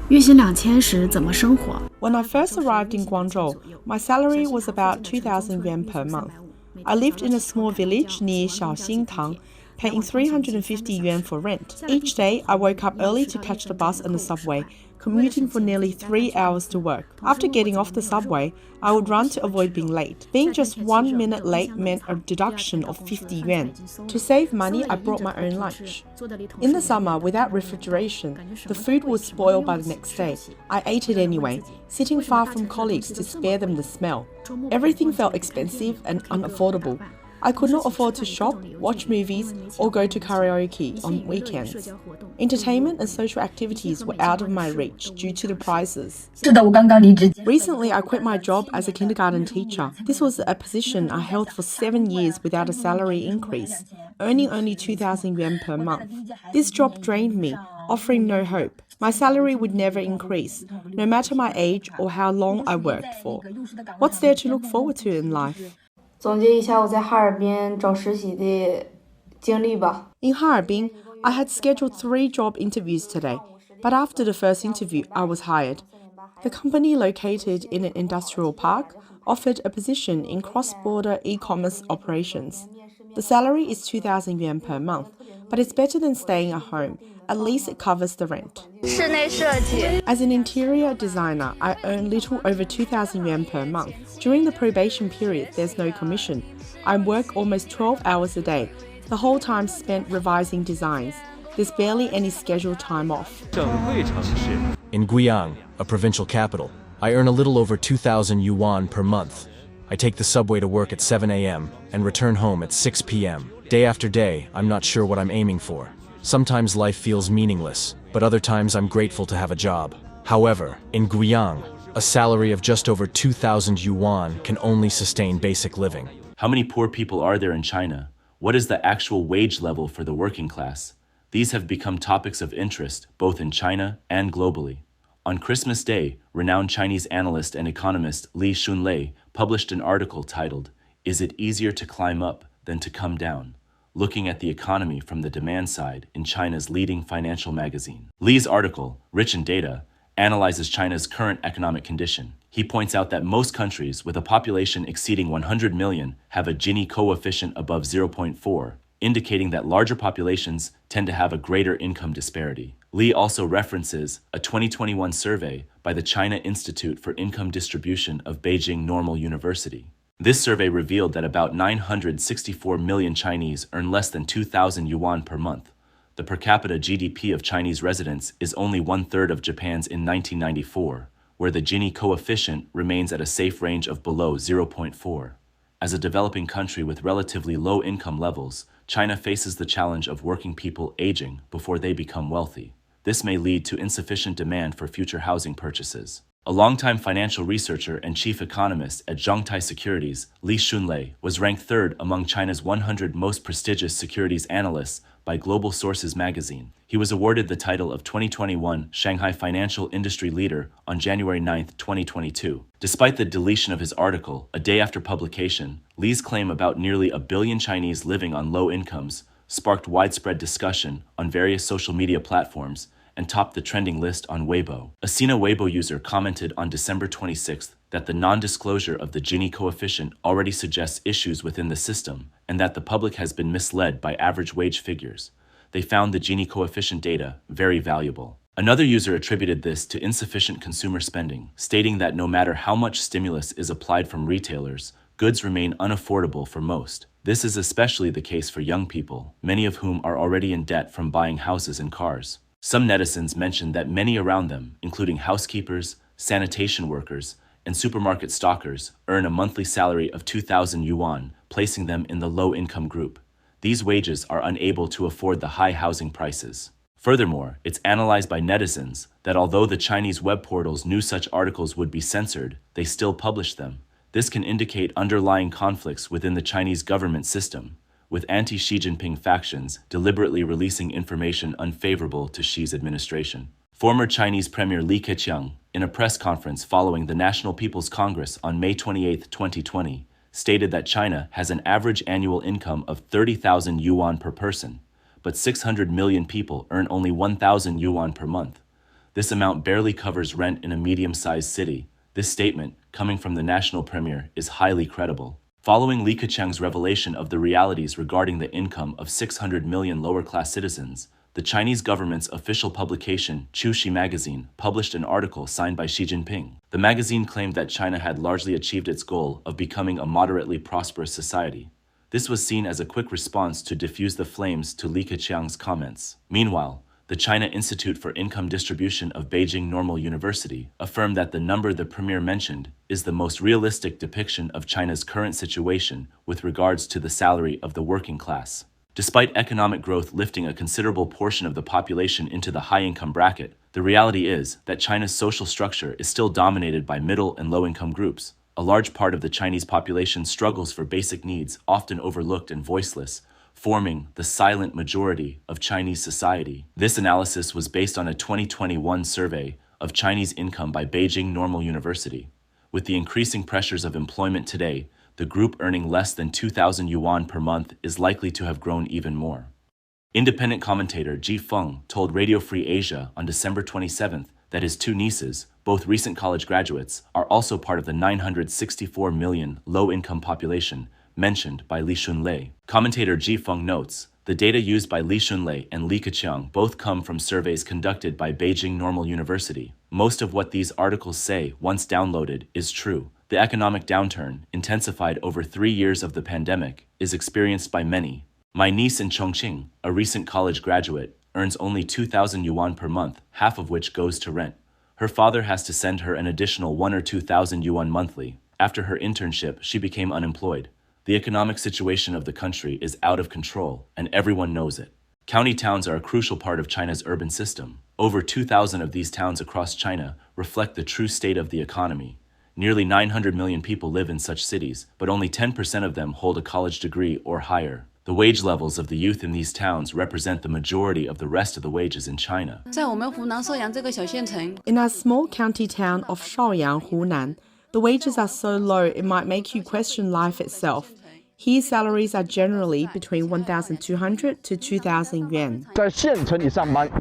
月薪2000时怎么生活？ When I first arrived in Guangzhou, my salary was about 2,000 yuan per month. I lived in a small village near Xiaoxingtang, paying 350 yuan for rent. Each day, I woke up early to catch the bus and the subway, commuting for nearly 3 hours to work. After getting off the subway, I would run to avoid being late. Being just 1 minute late meant a deduction of 50 yuan. To save money, I brought my own lunch. In the summer, without refrigeration, the food would spoil by the next day. I ate it anyway, sitting far from colleagues to spare them the smell. Everything felt expensive and unaffordable. I could not afford to shop, watch movies, or go to karaoke on weekends. Entertainment and social activities were out of my reach due to the prices. Recently, I quit my job as a kindergarten teacher. This was a position I held for 7 years without a salary increase, earning only 2,000 yuan per month. This job drained me, offering no hope. My salary would never increase, no matter my age or how long I worked for. What's there to look forward to in life? 总结一下我在哈尔滨找实习的经历吧。 In Harbin, I had scheduled 3 job interviews today, but after the first interview, I was hired. The company, located in an industrial park, offered a position in cross-border e-commerce operations. The salary is 2,000 yuan per month, but it's better than staying at home. At least it covers the rent. 室内设计 As an interior designer, I earn little over 2,000 yuan per month. During the probation period, there's no commission. I work almost 12 hours a day, the whole time spent revising designs. There's barely any scheduled time off. In Guiyang, a provincial capital, I earn a little over 2,000 yuan per month. I take the subway to work at 7 a.m. and return home at 6 p.m. Day after day, I'm not sure what I'm aiming for. Sometimes life feels meaningless, but other times I'm grateful to have a job. However, in Guiyang, a salary of just over 2,000 yuan can only sustain basic living. How many poor people are there in China? What is the actual wage level for the working class? These have become topics of interest both in China and globally. On Christmas Day, renowned Chinese analyst and economist Li Shunlei published an article titled, "Is it easier to climb up than to come down?" looking at the economy from the demand side in China's leading financial magazine. Li's article, Rich in Data, analyzes China's current economic condition. He points out that most countries with a population exceeding 100 million have a Gini coefficient above 0.4, indicating that larger populations tend to have a greater income disparity. Li also references a 2021 survey by the China Institute for Income Distribution of Beijing Normal University. This survey revealed that about 964 million Chinese earn less than 2,000 yuan per month. The per capita GDP of Chinese residents is only 1/3 of Japan's in 1994, where the Gini coefficient remains at a safe range of below 0.4. As a developing country with relatively low income levels, China faces the challenge of working people aging before they become wealthy. This may lead to insufficient demand for future housing purchases. A longtime financial researcher and chief economist at Zhongtai Securities, Li Shunlei, was ranked 3rd among China's 100 most prestigious securities analysts by Global Sources magazine. He was awarded the title of 2021 Shanghai Financial Industry Leader on January 9, 2022. Despite the deletion of his article a day after publication, Li's claim about nearly a billion Chinese living on low incomes sparked widespread discussion on various social media platforms and topped the trending list on Weibo. A Sina Weibo user commented on December 26th that the non-disclosure of the Gini coefficient already suggests issues within the system and that the public has been misled by average wage figures. They found the Gini coefficient data very valuable. Another user attributed this to insufficient consumer spending, stating that no matter how much stimulus is applied from retailers, goods remain unaffordable for most. This is especially the case for young people, many of whom are already in debt from buying houses and cars. Some netizens mentioned that many around them, including housekeepers, sanitation workers, and supermarket stockers, earn a monthly salary of 2,000 yuan, placing them in the low-income group. These wages are unable to afford the high housing prices. Furthermore, it's analyzed by netizens that although the Chinese web portals knew such articles would be censored, they still published them. This can indicate underlying conflicts within the Chinese government system, with anti-Xi Jinping factions deliberately releasing information unfavorable to Xi's administration. Former Chinese Premier Li Keqiang, in a press conference following the National People's Congress on May 28, 2020, stated that China has an average annual income of 30,000 yuan per person, but 600 million people earn only 1,000 yuan per month. This amount barely covers rent in a medium-sized city. This statement, coming from the national premier, is highly credible. Following Li Keqiang's revelation of the realities regarding the income of 600 million lower-class citizens, the Chinese government's official publication, Chuxi magazine, published an article signed by Xi Jinping. The magazine claimed that China had largely achieved its goal of becoming a moderately prosperous society. This was seen as a quick response to diffuse the flames to Li Keqiang's comments. Meanwhile, the China Institute for Income Distribution of Beijing Normal University affirmed that the number the premier mentioned is the most realistic depiction of China's current situation with regards to the salary of the working class. Despite economic growth lifting a considerable portion of the population into the high-income bracket, the reality is that China's social structure is still dominated by middle and low-income groups. A large part of the Chinese population struggles for basic needs, often overlooked and voiceless, forming the silent majority of Chinese society. This analysis was based on a 2021 survey of Chinese income by Beijing Normal University. With the increasing pressures of employment today, the group earning less than 2,000 yuan per month is likely to have grown even more. Independent commentator Ji Feng told Radio Free Asia on December 27th that his two nieces, both recent college graduates, are also part of the 964 million low-income population mentioned by Li Shunlei. Commentator Ji Feng notes, the data used by Li Shunlei and Li Keqiang both come from surveys conducted by Beijing Normal University. Most of what these articles say, once downloaded, is true. The economic downturn, intensified over 3 years of the pandemic, is experienced by many. My niece in Chongqing, a recent college graduate, earns only 2,000 yuan per month, half of which goes to rent. Her father has to send her an additional 1,000 or 2,000 yuan monthly. After her internship, she became unemployed. The economic situation of the country is out of control, and everyone knows it. County towns are a crucial part of China's urban system. Over 2,000 of these towns across China reflect the true state of the economy. Nearly 900 million people live in such cities, but only 10% of them hold a college degree or higher. The wage levels of the youth in these towns represent the majority of the rest of the wages in China. In our small county town of Shaoyang, Hunan, the wages are so low it might make you question life itself. Here, salaries are generally between 1,200 to 2,000 yuan.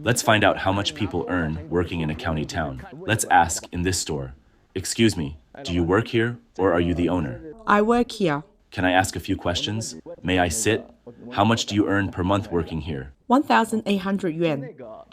Let's find out how much people earn working in a county town. Let's ask in this store. Excuse me, do you work here or are you the owner? I work here. Can I ask a few questions? May I sit? How much do you earn per month working here? 1,800 yuan.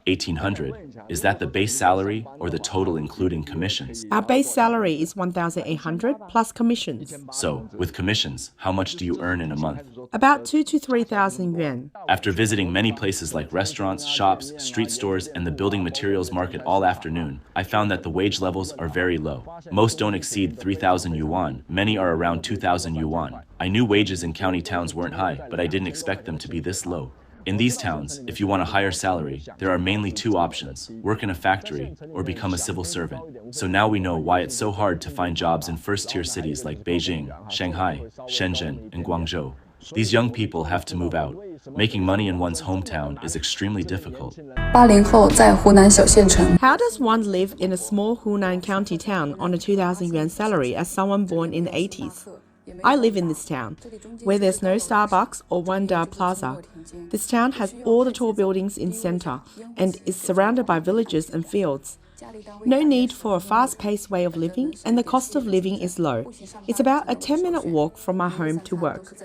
1,800. Is that the base salary or the total including commissions? Our base salary is 1,800 plus commissions. So, with commissions, how much do you earn in a month? About 2,000 to 3,000 yuan. After visiting many places like restaurants, shops, street stores, and the building materials market all afternoon, I found that the wage levels are very low. Most don't exceed 3,000 yuan. Many are around 2,000 yuan. I knew wages in county towns weren't high, but I didn't expect them to be this low. In these towns, if you want a higher salary, there are mainly two options: work in a factory or become a civil servant. So now we know why it's so hard to find jobs in first-tier cities like Beijing, Shanghai, Shenzhen, and Guangzhou. These young people have to move out. Making money in one's hometown is extremely difficult. 80后在湖南小县城。 How does one live in a small Hunan county town on a 2,000 yuan salary as someone born in the 80s? I live in this town, where there's no Starbucks or Wanda Plaza. This town has all the tall buildings in center and is surrounded by villages and fields. No need for a fast-paced way of living, and the cost of living is low. It's about a 10-minute walk from my home to work.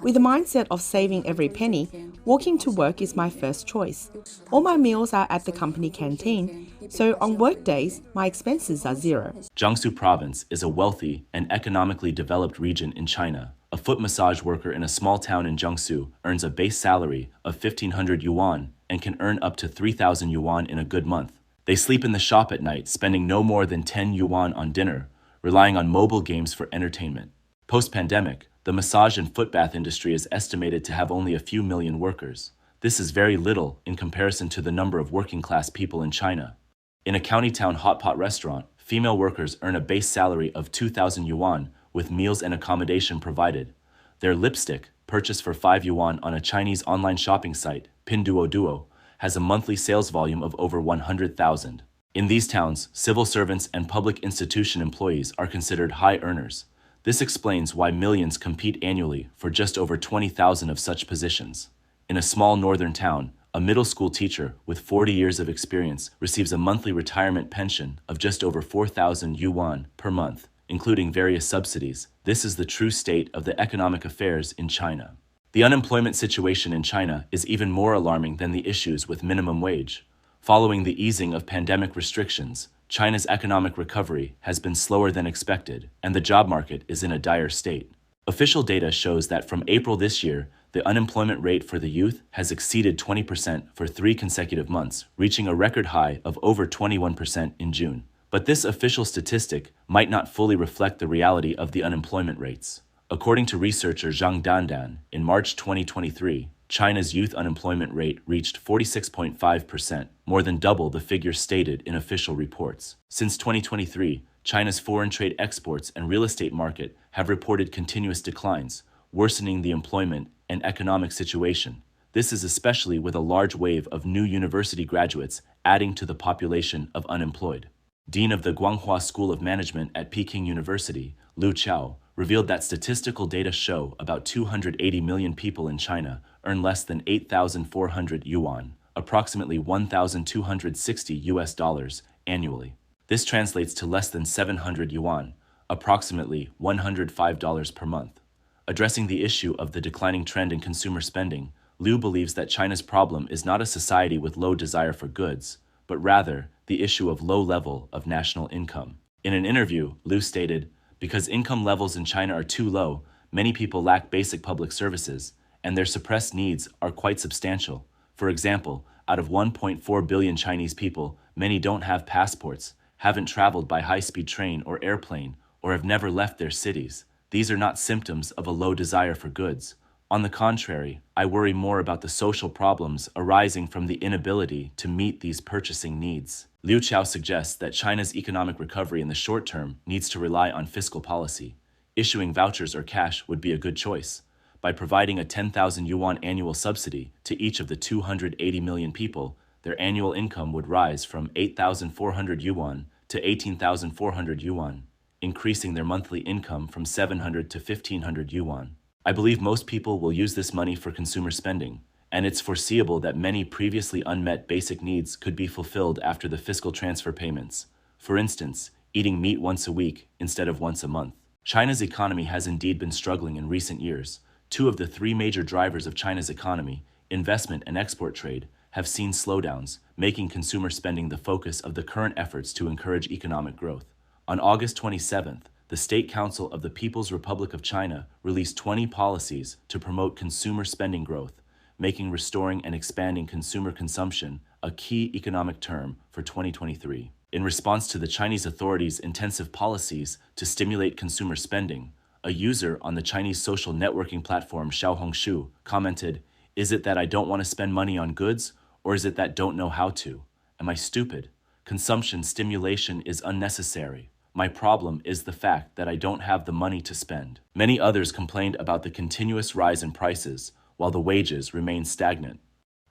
With the mindset of saving every penny, walking to work is my first choice. All my meals are at the company canteen, so on work days, my expenses are zero. Jiangsu Province is a wealthy and economically developed region in China. A foot massage worker in a small town in Jiangsu earns a base salary of 1,500 yuan and can earn up to 3,000 yuan in a good month. They sleep in the shop at night, spending no more than 10 yuan on dinner, relying on mobile games for entertainment. Post-pandemic, the massage and foot bath industry is estimated to have only a few million workers. This is very little in comparison to the number of working-class people in China. In a county town hot pot restaurant, female workers earn a base salary of 2,000 yuan with meals and accommodation provided. Their lipstick, purchased for 5 yuan on a Chinese online shopping site, Pinduoduo, has a monthly sales volume of over 100,000. In these towns, civil servants and public institution employees are considered high earners. This explains why millions compete annually for just over 20,000 of such positions. In a small northern town, A middle school teacher with 40 years of experience receives a monthly retirement pension of just over 4,000 yuan per month, including various subsidies. This is the true state of the economic affairs in China. The unemployment situation in China is even more alarming than the issues with minimum wage. Following the easing of pandemic restrictions, China's economic recovery has been slower than expected, and the job market is in a dire state. Official data shows that from April this year, the unemployment rate for the youth has exceeded 20% for 3 consecutive months, reaching a record high of over 21% in June. But this official statistic might not fully reflect the reality of the unemployment rates. According to researcher Zhang Dandan, in March 2023, China's youth unemployment rate reached 46.5%, more than double the figure stated in official reports. Since 2023, China's foreign trade exports and real estate market have reported continuous declines, worsening the employment and economic situation. This is especially with a large wave of new university graduates adding to the population of unemployed. Dean of the Guanghua School of Management at Peking University, Liu Chao, revealed that statistical data show about 280 million people in China earn less than 8,400 yuan, approximately $1,260 annually. This translates to less than 700 yuan, approximately $105 per month. Addressing the issue of the declining trend in consumer spending, Liu believes that China's problem is not a society with low desire for goods, but rather the issue of low level of national income. In an interview, Liu stated, "Because income levels in China are too low, many people lack basic public services, and their suppressed needs are quite substantial. For example, out of 1.4 billion Chinese people, many don't have passports, haven't traveled by high-speed train or airplane, or have never left their cities. These are not symptoms of a low desire for goods. On the contrary, I worry more about the social problems arising from the inability to meet these purchasing needs." Liu Chao suggests that China's economic recovery in the short term needs to rely on fiscal policy. Issuing vouchers or cash would be a good choice. By providing a 10,000 yuan annual subsidy to each of the 280 million people, their annual income would rise from 8,400 yuan to 18,400 yuan, increasing their monthly income from 700 to 1,500 yuan. I believe most people will use this money for consumer spending, and it's foreseeable that many previously unmet basic needs could be fulfilled after the fiscal transfer payments. For instance, eating meat once a week instead of once a month. China's economy has indeed been struggling in recent years. 2 of the 3 major drivers of China's economy, investment and export trade, have seen slowdowns, making consumer spending the focus of the current efforts to encourage economic growth. On August 27th, the State Council of the People's Republic of China released 20 policies to promote consumer spending growth, making restoring and expanding consumer consumption a key economic term for 2023. In response to the Chinese authorities' intensive policies to stimulate consumer spending, a user on the Chinese social networking platform Xiaohongshu commented, "Is it that I don't want to spend money on goods, or is it that don't know how to? Am I stupid? Consumption stimulation is unnecessary. My problem is the fact that I don't have the money to spend." Many others complained about the continuous rise in prices, while the wages remained stagnant.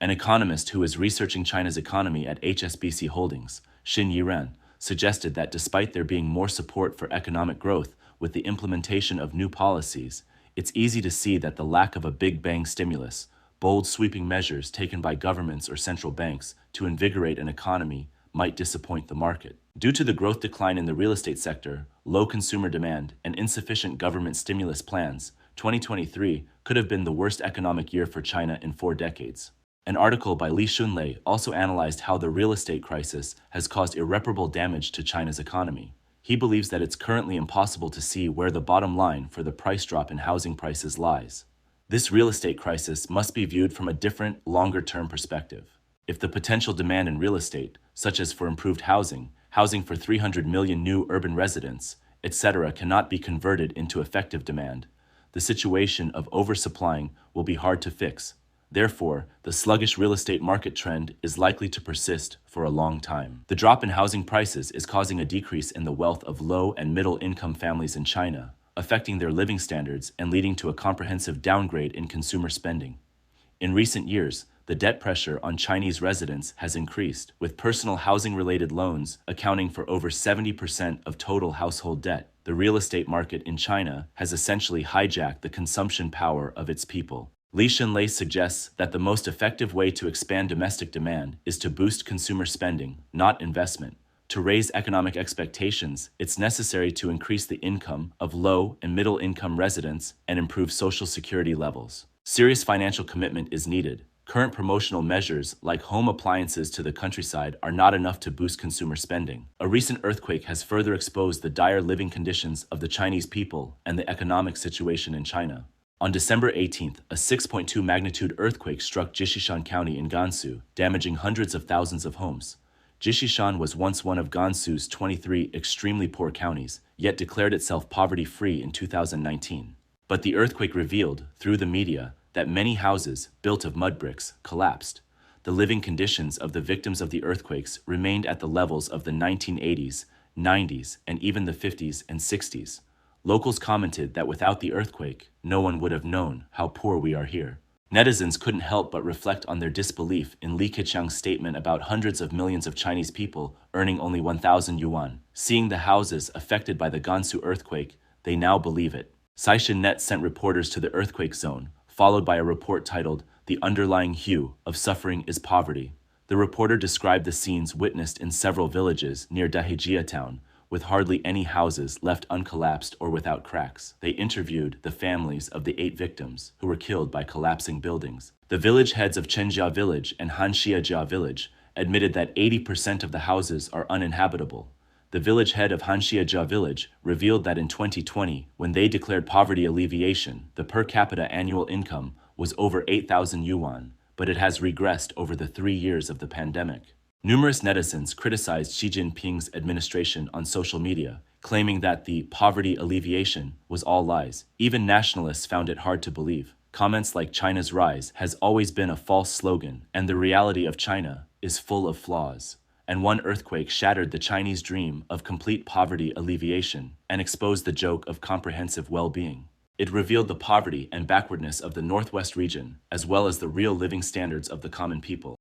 An economist who is researching China's economy at HSBC Holdings, Xin Yiren, suggested that despite there being more support for economic growth with the implementation of new policies, it's easy to see that the lack of a big bang stimulus, bold sweeping measures taken by governments or central banks to invigorate an economy, might disappoint the market. Due to the growth decline in the real estate sector, low consumer demand, and insufficient government stimulus plans, 2023 could have been the worst economic year for China in 4 decades. An article by Li Shunlei also analyzed how the real estate crisis has caused irreparable damage to China's economy. He believes that it's currently impossible to see where the bottom line for the price drop in housing prices lies. This real estate crisis must be viewed from a different, longer-term perspective. If the potential demand in real estate, such as for improved housing for 300 million new urban residents, etc., cannot be converted into effective demand, the situation of oversupplying will be hard to fix. Therefore, the sluggish real estate market trend is likely to persist for a long time. The drop in housing prices is causing a decrease in the wealth of low and middle-income families in China, affecting their living standards and leading to a comprehensive downgrade in consumer spending. In recent years, the debt pressure on Chinese residents has increased, with personal housing-related loans accounting for over 70% of total household debt. The real estate market in China has essentially hijacked the consumption power of its people. Li Shenlei suggests that the most effective way to expand domestic demand is to boost consumer spending, not investment. To raise economic expectations, it's necessary to increase the income of low and middle-income residents and improve social security levels. Serious financial commitment is needed. Current promotional measures like home appliances to the countryside are not enough to boost consumer spending. A recent earthquake has further exposed the dire living conditions of the Chinese people and the economic situation in China. On December 18th, a 6.2 magnitude earthquake struck Jishishan County in Gansu, damaging hundreds of thousands of homes. Jishishan was once one of Gansu's 23 extremely poor counties, yet declared itself poverty-free in 2019. But the earthquake revealed, through the media, that many houses, built of mud bricks, collapsed. The living conditions of the victims of the earthquakes remained at the levels of the 1980s, 90s, and even the 50s and 60s. Locals commented that without the earthquake, no one would have known how poor we are here. Netizens couldn't help but reflect on their disbelief in Li Keqiang's statement about hundreds of millions of Chinese people earning only 1,000 yuan. Seeing the houses affected by the Gansu earthquake, they now believe it. Caixin.net sent reporters to the earthquake zone, followed by a report titled, "The Underlying Hue of Suffering is Poverty." The reporter described the scenes witnessed in several villages near Dahejia town, with hardly any houses left uncollapsed or without cracks. They interviewed the families of the 8 victims who were killed by collapsing buildings. The village heads of Chenjia village and Hanxiajia village admitted that 80% of the houses are uninhabitable. The village head of Hanxiajia village revealed that in 2020, when they declared poverty alleviation, the per capita annual income was over 8,000 yuan, but it has regressed over the 3 years of the pandemic. Numerous netizens criticized Xi Jinping's administration on social media, claiming that the poverty alleviation was all lies. Even nationalists found it hard to believe. Comments like "China's rise has always been a false slogan, and the reality of China is full of flaws." And one earthquake shattered the Chinese dream of complete poverty alleviation and exposed the joke of comprehensive well-being. It revealed the poverty and backwardness of the Northwest region, as well as the real living standards of the common people.